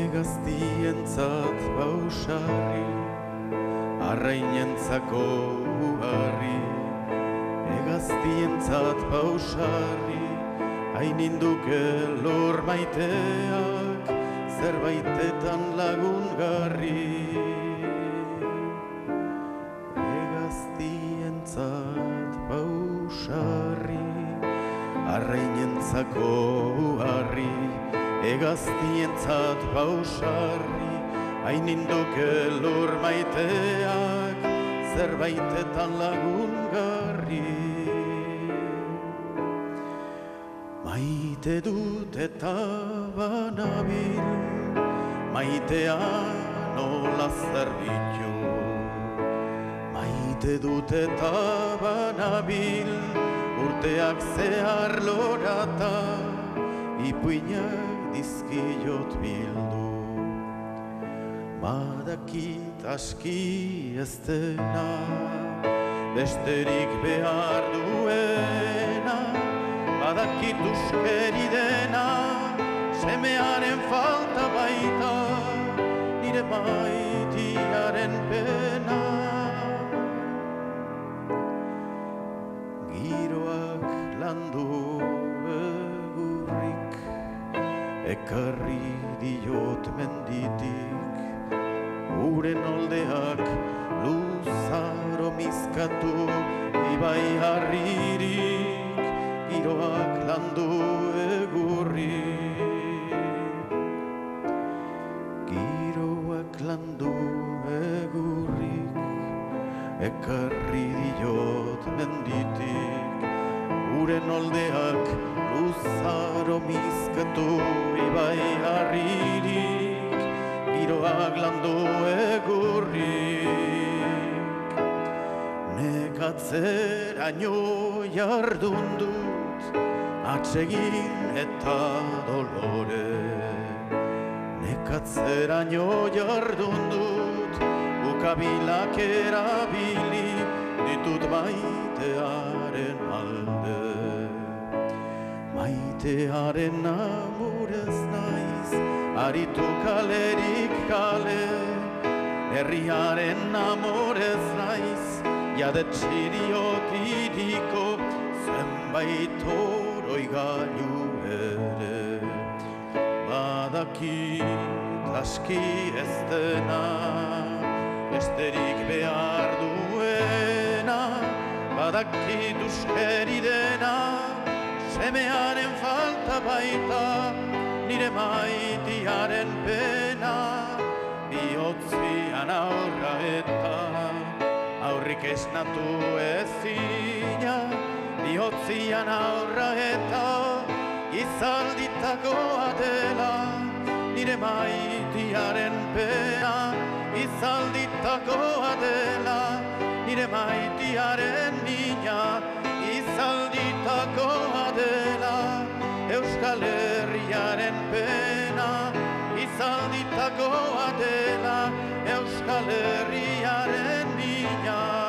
Gaztientzat bausarri, arrainentzako uharri. Gaztientzat bausarri, haininduke lor maiteak, zerbaitetan lagungarri. Gaztientzat bausarri, arrainentzako uharri. Gaztientzat bausarri, haininduke lor maiteak, zerbaitetan lagungarri. Maite dut eta banabil, maitea nola zerbitzu. Maite dut eta banabil, urteak zehar lorata, ipuinak dizkiot bildu. Badakit aski ez dena, besterik behar duena. Badakit uskeri dena, semearen falta baita, nire maitiaren pena. Giroak landu egurrik, ekarri diot menditik, uren oldeak luzaro mizkatu ibai harririk, giroak landu egurrik. Giroak landu egurrik, ekarri diot menditik, uren oldeak luzaro mizkatu ibai harririk, giroak landu egurrik. Nekatzeraino jardun dut, atsegin eta dolore. Nekatzeraino jardun dut, ukabilak erabili, ditut maitearen alde. Maitearen amurez naiz, aritu kalerik kale. Herriaren amorez naiz, jadetxiriot iriko, zenbait oroi gailu ere. Badakit aski ez dena, besterik behar duena. Badakit uskeri dena, semearen falta baita, nire maitiaren pena. Bihotzian aurra eta aurrik esnatu ezina. Bihotzian aurra eta izalditakoa dela, nire maitiaren pena. Izalditakoa dela, nire maitiaren mina. Izalditakoa dela, Euskal Herriaren pena. Izalditakoa dela, Euskal Herriaren mina.